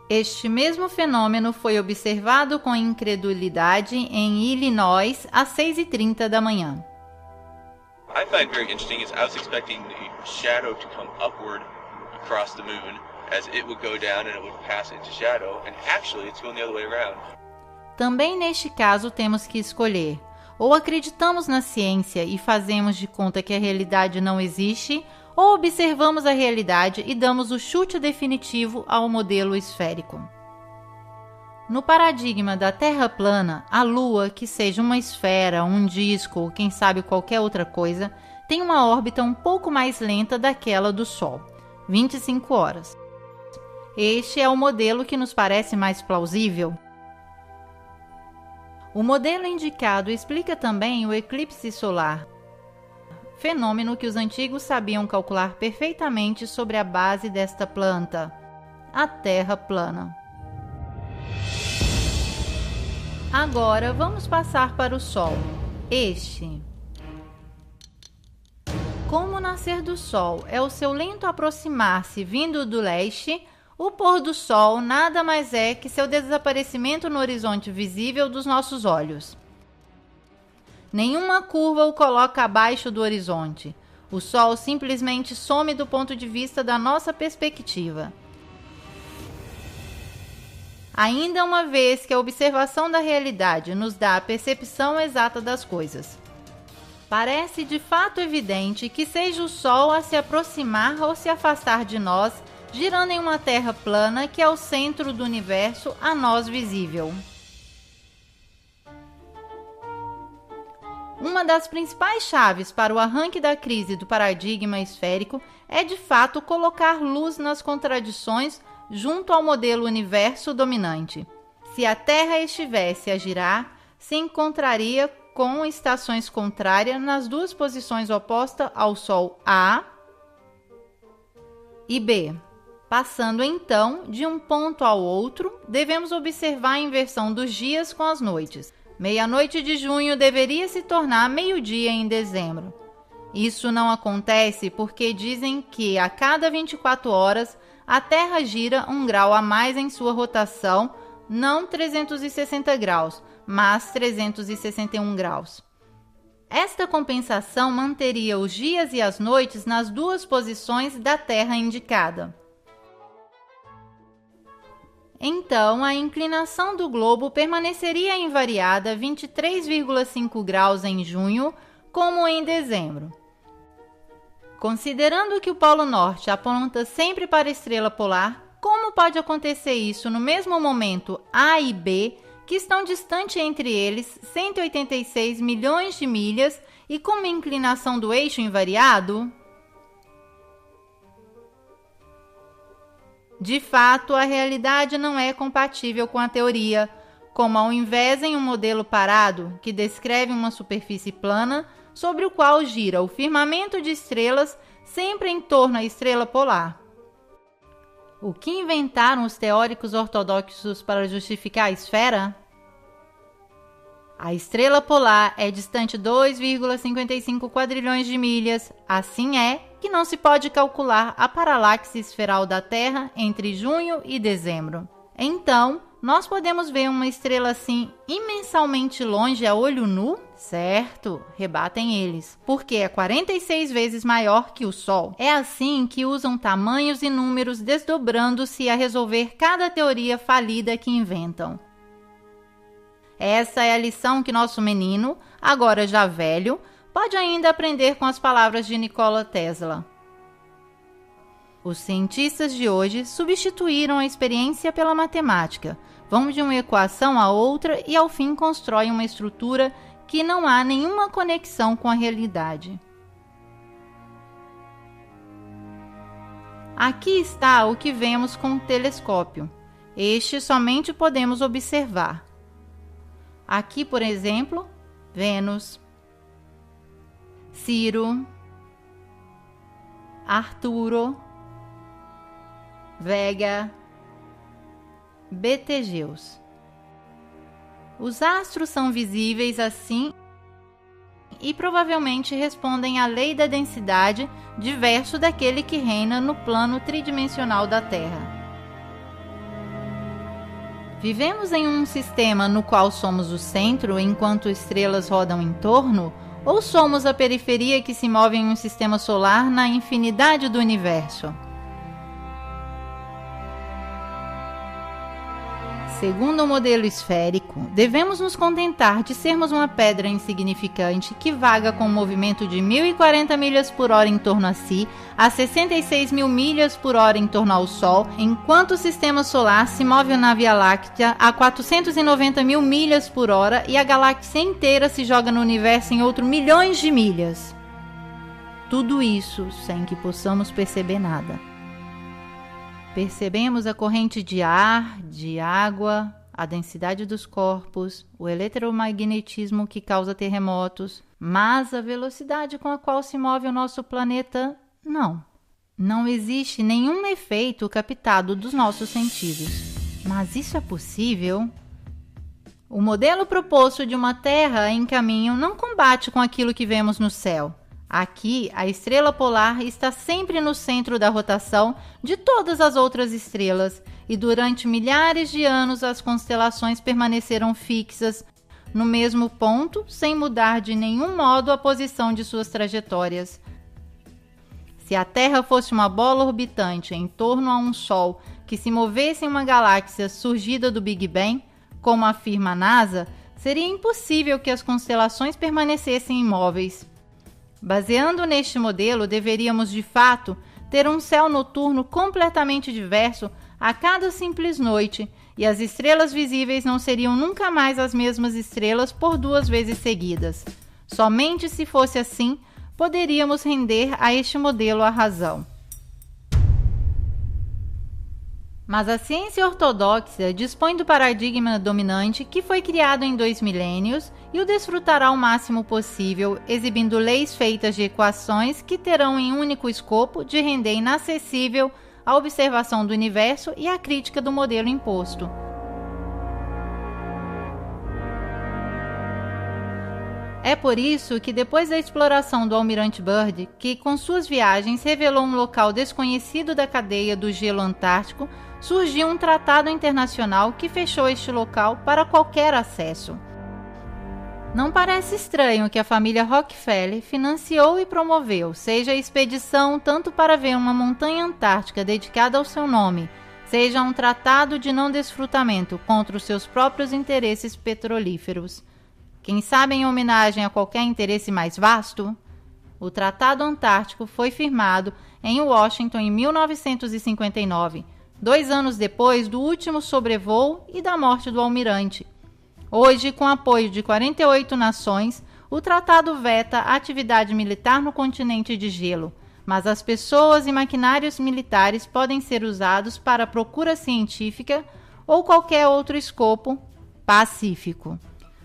Este mesmo fenômeno foi observado com incredulidade em Illinois às 6h30 da manhã. I find very interesting is I was expecting the shadow to come upward across the moon as it would go down and it would pass into shadow, and actually it's going the other way around. Também neste caso temos que escolher: ou acreditamos na ciência e fazemos de conta que a realidade não existe, ou observamos a realidade e damos o chute definitivo ao modelo esférico. No paradigma da Terra plana, a Lua, que seja uma esfera, um disco ou quem sabe qualquer outra coisa, tem uma órbita um pouco mais lenta daquela do Sol, 25 horas. Este é o modelo que nos parece mais plausível. O modelo indicado explica também o eclipse solar, fenômeno que os antigos sabiam calcular perfeitamente sobre a base desta planta, a Terra plana. Agora vamos passar para o Sol. Como o nascer do Sol é o seu lento aproximar-se vindo do leste, o pôr do Sol nada mais é que seu desaparecimento no horizonte visível dos nossos olhos. Nenhuma curva o coloca abaixo do horizonte. O Sol simplesmente some do ponto de vista da nossa perspectiva. Ainda uma vez que a observação da realidade nos dá a percepção exata das coisas. Parece de fato evidente que seja o Sol a se aproximar ou se afastar de nós, girando em uma Terra plana que é o centro do universo a nós visível. Uma das principais chaves para o arranque da crise do paradigma esférico é de fato colocar luz nas contradições junto ao modelo universo dominante. Se a Terra estivesse a girar, se encontraria com estações contrárias nas duas posições opostas ao Sol A e B. Passando então de um ponto ao outro, devemos observar a inversão dos dias com as noites. Meia-noite de junho deveria se tornar meio-dia em dezembro. Isso não acontece porque dizem que a cada 24 horas a Terra gira 1 grau a mais em sua rotação, não 360 graus, mas 361 graus. Esta compensação manteria os dias e as noites nas duas posições da Terra indicada. Então, a inclinação do globo permaneceria invariada 23,5 graus em junho, como em dezembro. Considerando que o Polo Norte aponta sempre para a estrela polar, como pode acontecer isso no mesmo momento A e B, que estão distantes entre eles 186 milhões de milhas e com uma inclinação do eixo invariado? De fato, a realidade não é compatível com a teoria, como ao invés em um modelo parado, que descreve uma superfície plana, sobre o qual gira o firmamento de estrelas sempre em torno à estrela polar. O que inventaram os teóricos ortodoxos para justificar a esfera? A estrela polar é distante 2,55 quadrilhões de milhas, assim é que não se pode calcular a paralaxe esferal da Terra entre junho e dezembro. Então, nós podemos ver uma estrela assim imensamente longe a olho nu? Certo, rebatem eles, porque é 46 vezes maior que o Sol. É assim que usam tamanhos e números desdobrando-se a resolver cada teoria falida que inventam. Essa é a lição que nosso menino, agora já velho, pode ainda aprender com as palavras de Nikola Tesla. Os cientistas de hoje substituíram a experiência pela matemática, vão de uma equação a outra e ao fim constroem uma estrutura que não há nenhuma conexão com a realidade. Aqui está o que vemos com o telescópio. Este somente podemos observar. Aqui, por exemplo, Vênus, Ciro, Arturo, Vega, Betelgeuse. Os astros são visíveis assim e provavelmente respondem à lei da densidade, diverso daquele que reina no plano tridimensional da Terra. Vivemos em um sistema no qual somos o centro enquanto estrelas rodam em torno, ou somos a periferia que se move em um sistema solar na infinidade do universo? Segundo o modelo esférico, devemos nos contentar de sermos uma pedra insignificante que vaga com um movimento de 1.040 milhas por hora em torno a si, a 66 mil milhas por hora em torno ao Sol, enquanto o sistema solar se move na Via Láctea a 490 mil milhas por hora e a galáxia inteira se joga no universo em outros milhões de milhas. Tudo isso sem que possamos perceber nada. Percebemos a corrente de ar, de água, a densidade dos corpos, o eletromagnetismo que causa terremotos, mas a velocidade com a qual se move o nosso planeta, não. Não existe nenhum efeito captado dos nossos sentidos. Mas isso é possível? O modelo proposto de uma Terra em caminho não combate com aquilo que vemos no céu. Aqui, a estrela polar está sempre no centro da rotação de todas as outras estrelas e durante milhares de anos as constelações permaneceram fixas no mesmo ponto, sem mudar de nenhum modo a posição de suas trajetórias. Se a Terra fosse uma bola orbitante em torno a um Sol que se movesse em uma galáxia surgida do Big Bang, como afirma a NASA, seria impossível que as constelações permanecessem imóveis. Baseando neste modelo, deveríamos, de fato, ter um céu noturno completamente diverso a cada simples noite, e as estrelas visíveis não seriam nunca mais as mesmas estrelas por 2 vezes seguidas. Somente se fosse assim, poderíamos render a este modelo a razão. Mas a ciência ortodoxa dispõe do paradigma dominante que foi criado em 2 milênios e o desfrutará o máximo possível, exibindo leis feitas de equações que terão em único escopo de render inacessível a observação do universo e a crítica do modelo imposto. É por isso que depois da exploração do almirante Byrd, que com suas viagens revelou um local desconhecido da cadeia do gelo antártico, surgiu um tratado internacional que fechou este local para qualquer acesso. Não parece estranho que a família Rockefeller financiou e promoveu, seja a expedição tanto para ver uma montanha antártica dedicada ao seu nome, seja um tratado de não desfrutamento contra os seus próprios interesses petrolíferos. Quem sabe em homenagem a qualquer interesse mais vasto? O Tratado Antártico foi firmado em Washington em 1959, 2 anos depois do último sobrevoo e da morte do almirante. Hoje, com apoio de 48 nações, o tratado veta a atividade militar no continente de gelo, mas as pessoas e maquinários militares podem ser usados para procura científica ou qualquer outro escopo pacífico.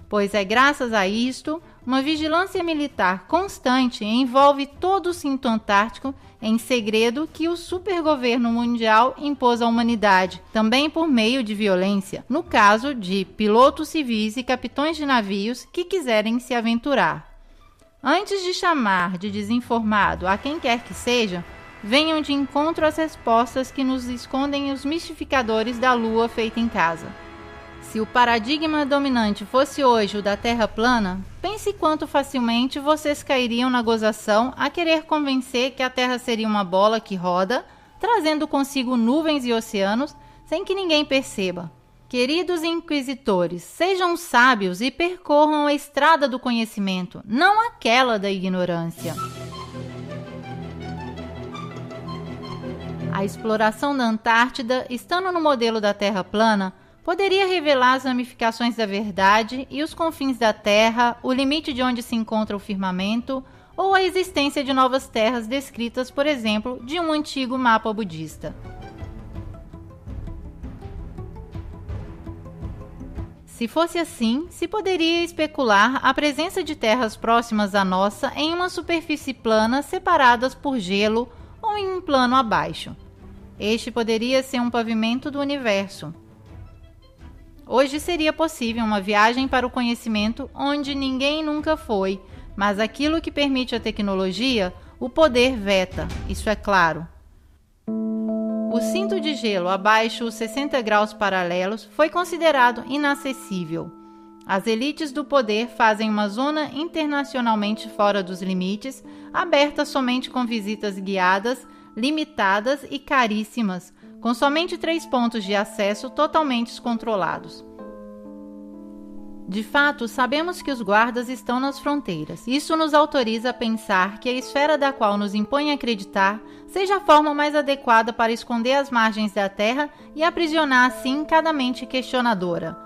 Pois é graças a isto, uma vigilância militar constante envolve todo o cinto antártico em segredo que o supergoverno mundial impôs à humanidade, também por meio de violência, no caso de pilotos civis e capitães de navios que quiserem se aventurar. Antes de chamar de desinformado a quem quer que seja, venham de encontro às respostas que nos escondem os mistificadores da Lua feita em casa. Se o paradigma dominante fosse hoje o da Terra plana, pense quanto facilmente vocês cairiam na gozação a querer convencer que a Terra seria uma bola que roda, trazendo consigo nuvens e oceanos, sem que ninguém perceba. Queridos inquisitores, sejam sábios e percorram a estrada do conhecimento, não aquela da ignorância. A exploração da Antártida, estando no modelo da Terra plana, poderia revelar as ramificações da verdade e os confins da Terra, o limite de onde se encontra o firmamento, ou a existência de novas terras descritas, por exemplo, de um antigo mapa budista. Se fosse assim, se poderia especular a presença de terras próximas à nossa em uma superfície plana separadas por gelo ou em um plano abaixo. Este poderia ser um pavimento do universo. Hoje seria possível uma viagem para o conhecimento onde ninguém nunca foi, mas aquilo que permite a tecnologia, o poder veta, isso é claro. O cinto de gelo abaixo os 60 graus paralelos foi considerado inacessível. As elites do poder fazem uma zona internacionalmente fora dos limites, aberta somente com visitas guiadas, limitadas e caríssimas, com somente 3 pontos de acesso totalmente controlados. De fato, sabemos que os guardas estão nas fronteiras. Isso nos autoriza a pensar que a esfera da qual nos impõe acreditar seja a forma mais adequada para esconder as margens da Terra e aprisionar assim cada mente questionadora.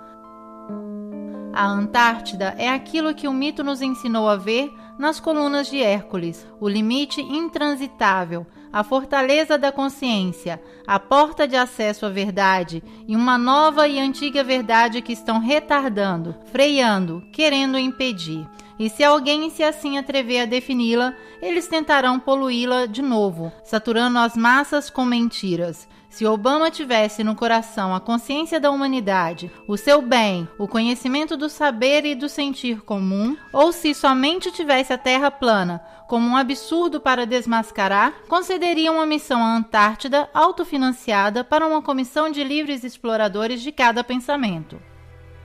A Antártida é aquilo que o mito nos ensinou a ver nas colunas de Hércules, o limite intransitável, a fortaleza da consciência, a porta de acesso à verdade e uma nova e antiga verdade que estão retardando, freando, querendo impedir. E se alguém se assim atrever a defini-la, eles tentarão poluí-la de novo, saturando as massas com mentiras. Se Obama tivesse no coração a consciência da humanidade, o seu bem, o conhecimento do saber e do sentir comum, ou se somente tivesse a Terra plana como um absurdo para desmascarar, concederia uma missão à Antártida autofinanciada para uma comissão de livres exploradores de cada pensamento.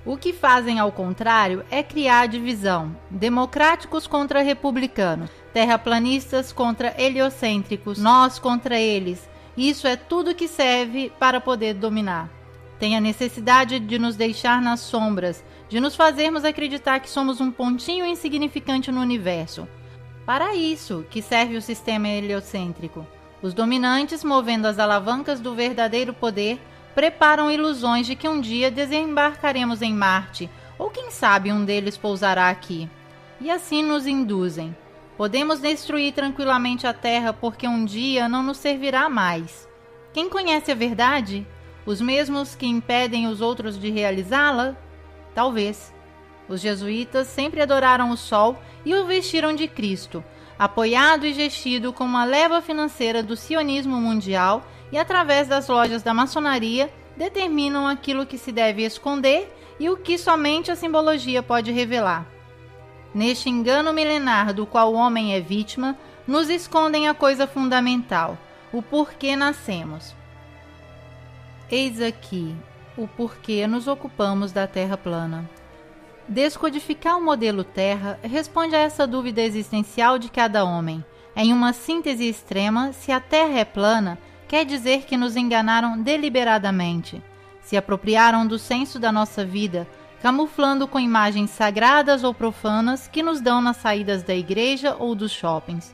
O que fazem, ao contrário, é criar divisão, democráticos contra republicanos, terraplanistas contra heliocêntricos, nós contra eles. Isso é tudo que serve para poder dominar. Tem a necessidade de nos deixar nas sombras, de nos fazermos acreditar que somos um pontinho insignificante no universo. Para isso que serve o sistema heliocêntrico. Os dominantes, movendo as alavancas do verdadeiro poder, preparam ilusões de que um dia desembarcaremos em Marte, ou quem sabe um deles pousará aqui. E assim nos induzem. Podemos destruir tranquilamente a Terra porque um dia não nos servirá mais. Quem conhece a verdade? Os mesmos que impedem os outros de realizá-la? Talvez. Os jesuítas sempre adoraram o Sol e o vestiram de Cristo, apoiado e gestido com uma leva financeira do sionismo mundial e através das lojas da maçonaria determinam aquilo que se deve esconder e o que somente a simbologia pode revelar. Neste engano milenar do qual o homem é vítima, nos escondem a coisa fundamental, o porquê nascemos. Eis aqui o porquê nos ocupamos da Terra plana. Descodificar o modelo Terra responde a essa dúvida existencial de cada homem. Em uma síntese extrema, se a Terra é plana, quer dizer que nos enganaram deliberadamente. Se apropriaram do senso da nossa vida, camuflando com imagens sagradas ou profanas que nos dão nas saídas da igreja ou dos shoppings.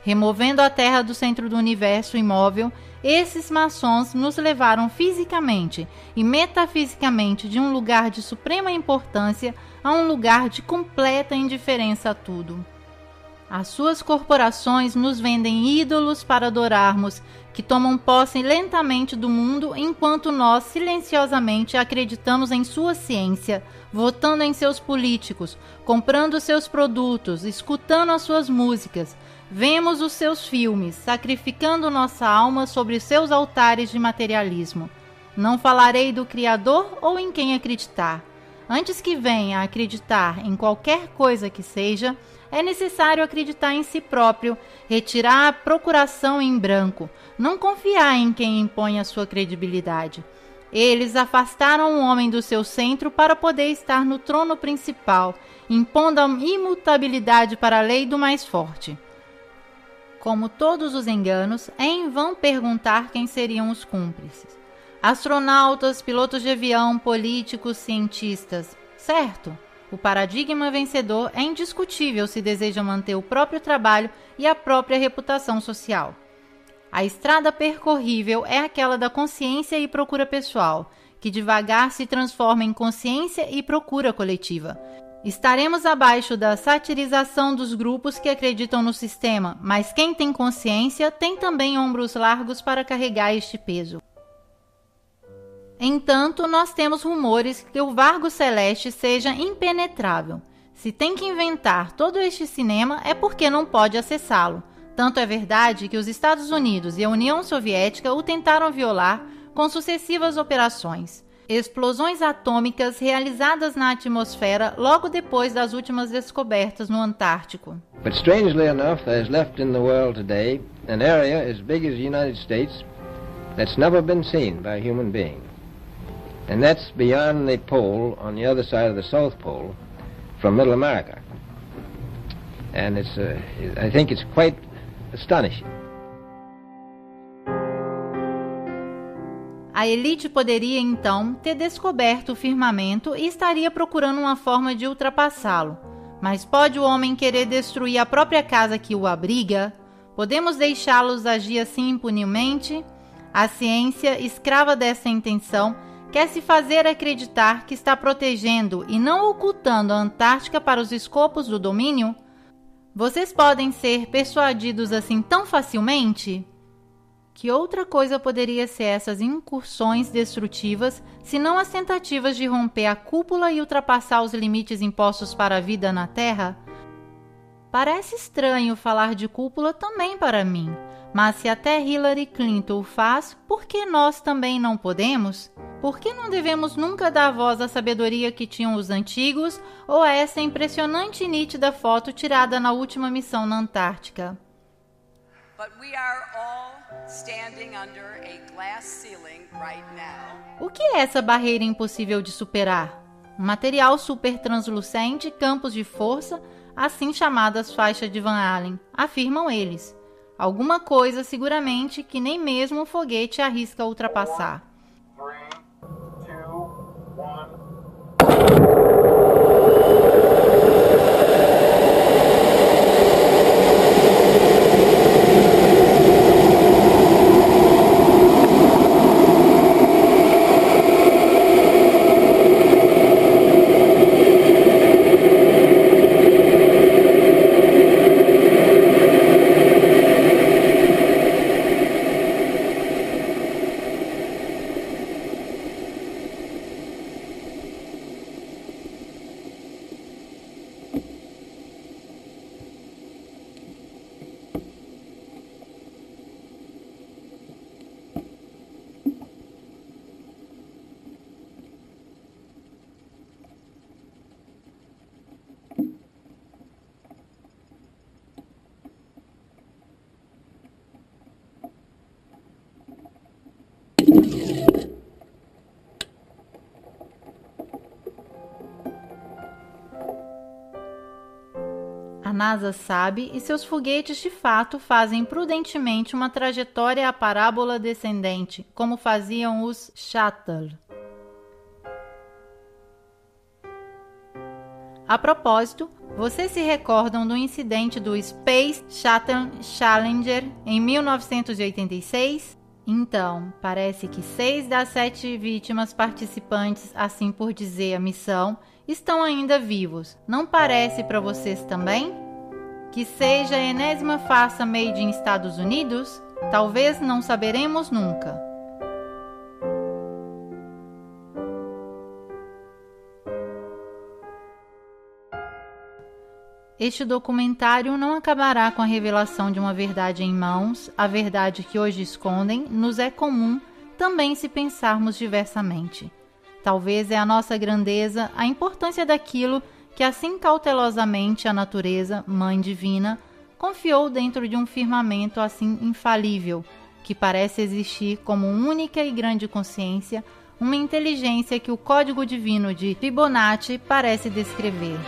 Removendo a Terra do centro do universo imóvel, esses maçons nos levaram fisicamente e metafisicamente de um lugar de suprema importância a um lugar de completa indiferença a tudo. As suas corporações nos vendem ídolos para adorarmos, que tomam posse lentamente do mundo enquanto nós silenciosamente acreditamos em sua ciência, votando em seus políticos, comprando seus produtos, escutando as suas músicas. Vemos os seus filmes, sacrificando nossa alma sobre seus altares de materialismo. Não falarei do Criador ou em quem acreditar. Antes que venha a acreditar em qualquer coisa que seja, é necessário acreditar em si próprio, retirar a procuração em branco, não confiar em quem impõe a sua credibilidade. Eles afastaram o homem do seu centro para poder estar no trono principal, impondo a imutabilidade para a lei do mais forte. Como todos os enganos, é em vão perguntar quem seriam os cúmplices. Astronautas, pilotos de avião, políticos, cientistas. Certo? O paradigma vencedor é indiscutível se deseja manter o próprio trabalho e a própria reputação social. A estrada percorrível é aquela da consciência e procura pessoal, que devagar se transforma em consciência e procura coletiva. Estaremos abaixo da satirização dos grupos que acreditam no sistema, mas quem tem consciência tem também ombros largos para carregar este peso. Entanto, nós temos rumores que o Vargo Celeste seja impenetrável. Se tem que inventar todo este cinema é porque não pode acessá-lo. Tanto é verdade que os Estados Unidos e a União Soviética o tentaram violar com sucessivas operações. Explosões atômicas realizadas na atmosfera logo depois das últimas descobertas no Antártico. But strangely enough, there's left in the world today an area as big as the United States that's never been seen by a human being. And that's beyond the pole on the other side of the South Pole from Middle America. And I think it's quite astonishing. A elite poderia, então, ter descoberto o firmamento e estaria procurando uma forma de ultrapassá-lo. Mas pode o homem querer destruir a própria casa que o abriga? Podemos deixá-los agir assim impunemente? A ciência, escrava dessa intenção, quer se fazer acreditar que está protegendo e não ocultando a Antártica para os escopos do domínio? Vocês podem ser persuadidos assim tão facilmente? Que outra coisa poderia ser essas incursões destrutivas, senão as tentativas de romper a cúpula e ultrapassar os limites impostos para a vida na Terra? Parece estranho falar de cúpula também para mim, mas se até Hillary Clinton o faz, por que nós também não podemos? Por que não devemos nunca dar voz à sabedoria que tinham os antigos ou a essa impressionante e nítida foto tirada na última missão na Antártica? But we are all standing under a glass ceiling right now. O que é essa barreira impossível de superar? Um material super translucente, campos de força, assim chamadas faixas de Van Allen, afirmam eles. Alguma coisa, seguramente, que nem mesmo um foguete arrisca ultrapassar. 3, 2, 1. A NASA sabe e seus foguetes de fato fazem prudentemente uma trajetória à parábola descendente, como faziam os Shuttle. A propósito, vocês se recordam do incidente do Space Shuttle Challenger em 1986? Então, parece que 6 das 7 vítimas participantes, assim por dizer a missão, estão ainda vivos. Não parece para vocês também? Que seja a enésima farsa made in Estados Unidos? Talvez não saberemos nunca. Este documentário não acabará com a revelação de uma verdade em mãos. A verdade que hoje escondem nos é comum também se pensarmos diversamente. Talvez é a nossa grandeza, a importância daquilo que assim cautelosamente a natureza, Mãe Divina, confiou dentro de um firmamento assim infalível, que parece existir como única e grande consciência, uma inteligência que o código divino de Fibonacci parece descrever.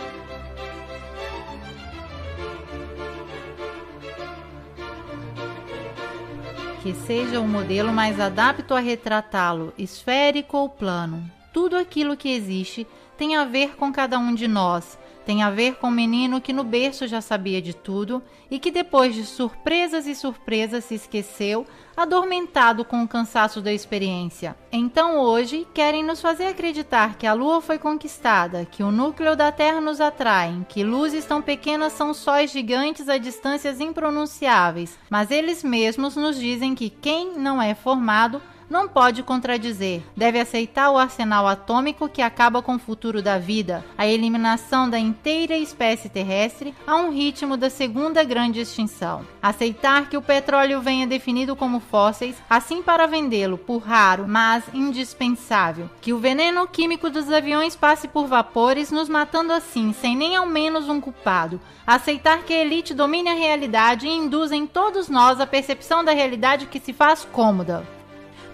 Que seja o modelo mais adapto a retratá-lo, esférico ou plano. Tudo aquilo que existe tem a ver com cada um de nós, tem a ver com o menino que no berço já sabia de tudo e que depois de surpresas e surpresas se esqueceu, adormentado com o cansaço da experiência. Então hoje querem nos fazer acreditar que a Lua foi conquistada, que o núcleo da Terra nos atrai, que luzes tão pequenas são sóis gigantes a distâncias impronunciáveis, mas eles mesmos nos dizem que quem não é formado não pode contradizer, deve aceitar o arsenal atômico que acaba com o futuro da vida, a eliminação da inteira espécie terrestre a um ritmo da segunda grande extinção. Aceitar que o petróleo venha definido como fósseis, assim para vendê-lo por raro, mas indispensável. Que o veneno químico dos aviões passe por vapores, nos matando assim, sem nem ao menos um culpado. Aceitar que a elite domine a realidade e induza em todos nós a percepção da realidade que se faz cômoda.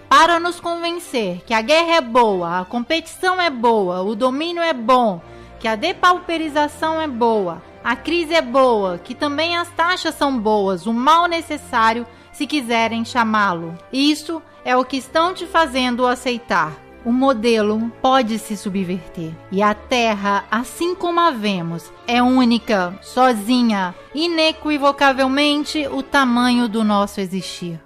Para nos convencer que a guerra é boa, a competição é boa, o domínio é bom, que a depauperização é boa, a crise é boa, que também as taxas são boas, o mal necessário, se quiserem chamá-lo. Isso é o que estão te fazendo aceitar. O modelo pode se subverter. E a Terra, assim como a vemos, é única, sozinha, inequivocavelmente o tamanho do nosso existir.